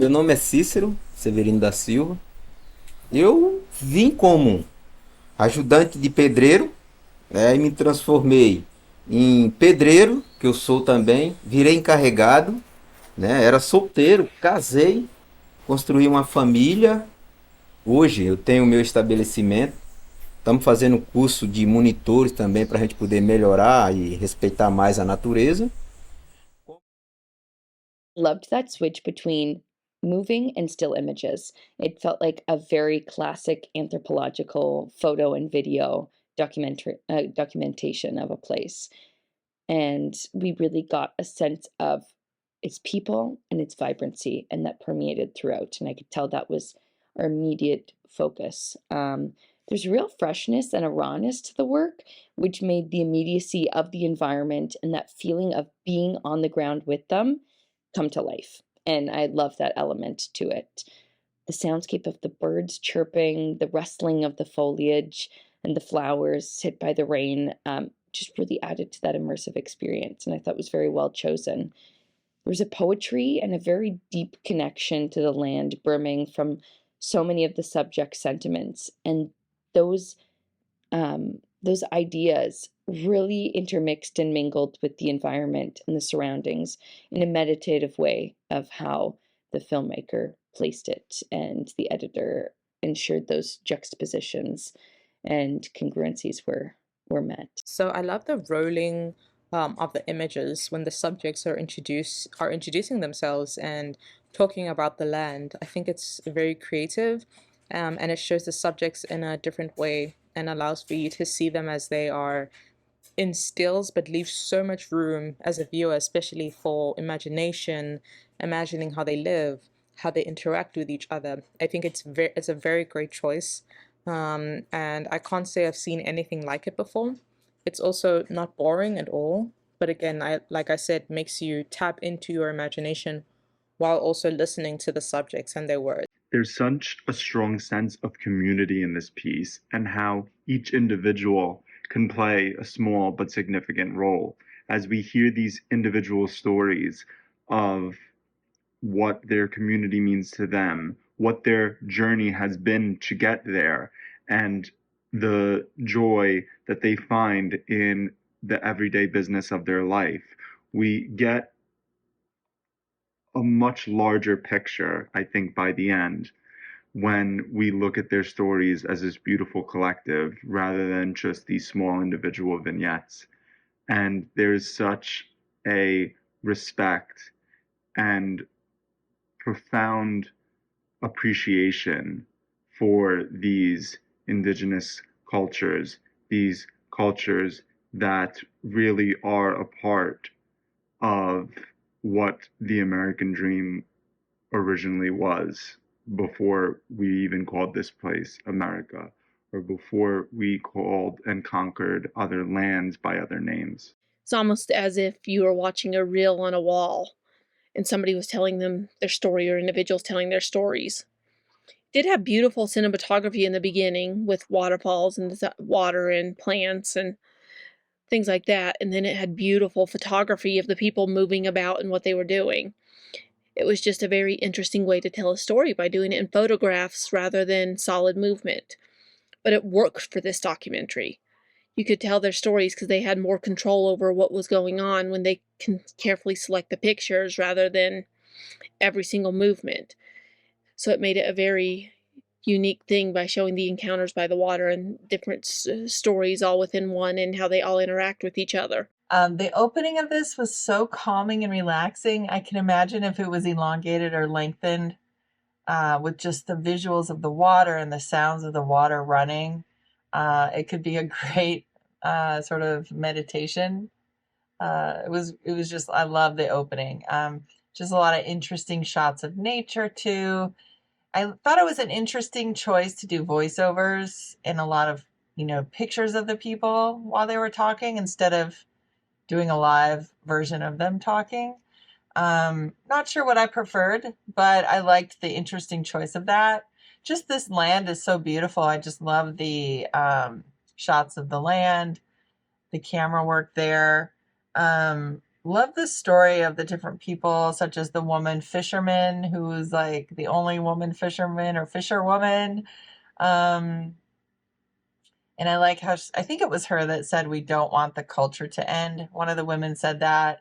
meu nome é Cícero Severino da Silva. Eu vim como ajudante de pedreiro, né, e me transformei em pedreiro, que eu sou também, virei encarregado, né, era solteiro, casei, construí uma família. Hoje eu tenho o meu estabelecimento. Estamos fazendo curso de monitores também para a gente poder melhorar e respeitar mais a natureza. Loved that switch between moving and still images. It felt like a very classic anthropological photo and video documentation of a place. And we really got a sense of its people and its vibrancy, and that permeated throughout. And I could tell that was our immediate focus. There's real freshness and a rawness to the work, which made the immediacy of the environment and that feeling of being on the ground with them come to life. And I love that element to it. The soundscape of the birds chirping, the rustling of the foliage, and the flowers hit by the rain just really added to that immersive experience. And I thought was very well chosen. There was a poetry and a very deep connection to the land brimming from so many of the subject sentiments. And those those ideas really intermixed and mingled with the environment and the surroundings in a meditative way of how the filmmaker placed it and the editor ensured those juxtapositions and congruencies were met. So I love the rolling of the images when the subjects are introducing themselves and talking about the land. I think it's very creative, and it shows the subjects in a different way and allows for you to see them as they are in stills, but leaves so much room as a viewer, especially for imagination, imagining how they live, how they interact with each other. I think it's a very great choice, and I can't say I've seen anything like it before. It's also not boring at all, but again, like I said, makes you tap into your imagination while also listening to the subjects and their words. There's such a strong sense of community in this piece and how each individual can play a small but significant role as we hear these individual stories of what their community means to them, what their journey has been to get there, and the joy that they find in the everyday business of their life. We get a much larger picture, I think, by the end when we look at their stories as this beautiful collective rather than just these small individual vignettes. And there's such a respect and profound appreciation for these indigenous cultures, these cultures that really are a part of what the American dream originally was before we even called this place America, or before we called and conquered other lands by other names. It's almost as if you were watching a reel on a wall and somebody was telling them their story or individuals telling their stories. It did have beautiful cinematography in the beginning with waterfalls and the water and plants and things like that. And then it had beautiful photography of the people moving about and what they were doing. It was just a very interesting way to tell a story by doing it in photographs rather than solid movement. But it worked for this documentary. You could tell their stories because they had more control over what was going on when they can carefully select the pictures rather than every single movement. So it made it a very unique thing by showing the encounters by the water and different stories all within one and how they all interact with each other. The opening of this was so calming and relaxing. I can imagine if it was elongated or lengthened with just the visuals of the water and the sounds of the water running. It could be a great sort of meditation. It was just, I love the opening. Just a lot of interesting shots of nature too. I thought it was an interesting choice to do voiceovers and a lot of, pictures of the people while they were talking instead of doing a live version of them talking. Not sure what I preferred, but I liked the interesting choice of that. Just this land is so beautiful. I just love the shots of the land, the camera work there. love the story of the different people, such as the woman fisherman who was like the only woman fisherman or fisherwoman. And I like how I think it was her that said we don't want the culture to end. One of the women said that.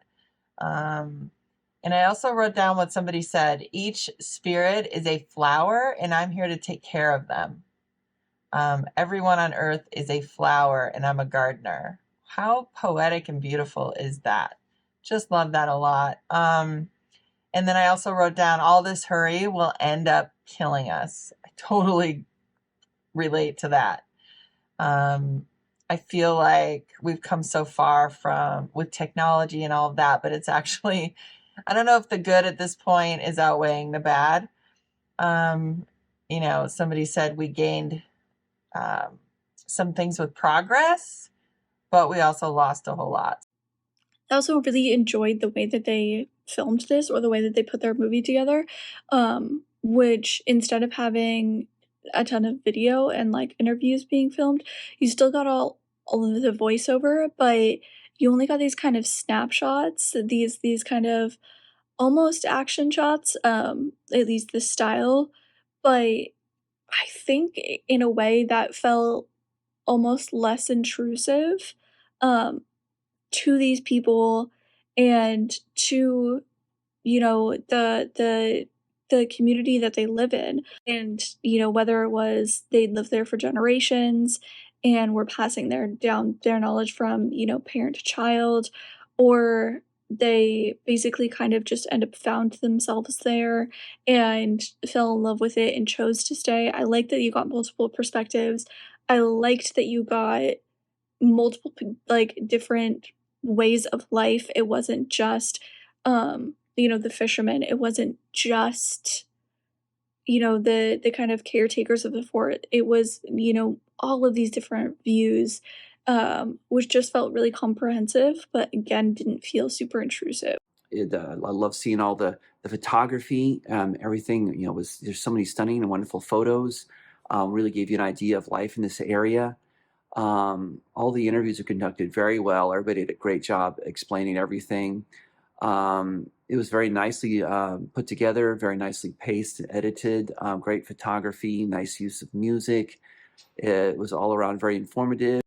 And I also wrote down what somebody said: each spirit is a flower, and I'm here to take care of them. Everyone on earth is a flower, and I'm a gardener. How poetic and beautiful is that? Just love that a lot. And then I also wrote down, all this hurry will end up killing us. I totally relate to that. I feel like we've come so far with technology and all of that, but it's actually, I don't know if the good at this point is outweighing the bad. Somebody said we gained some things with progress, but we also lost a whole lot. I also really enjoyed the way that they filmed this, or the way that they put their movie together, which instead of having a ton of video and like interviews being filmed, you still got all of the voiceover, but you only got these kind of snapshots, these kind of almost action shots, at least the style. But I think in a way that felt almost less intrusive, um, to these people and to, the community that they live in. And whether it was they'd lived there for generations and were passing down their knowledge from parent to child, or they basically kind of just end up found themselves there and fell in love with it and chose to stay. I like that you got multiple perspectives. I liked that you got multiple like different ways of life. It wasn't just the fishermen. It wasn't just the kind of caretakers of the fort. It was all of these different views, which just felt really comprehensive, but again didn't feel super intrusive. I love seeing all the photography, everything. There's so many stunning and wonderful photos. Really gave you an idea of life in this area. All the interviews are conducted very well. Everybody did a great job explaining everything. It was very nicely put together, very nicely paced and edited, great photography, nice use of music. It was all around very informative.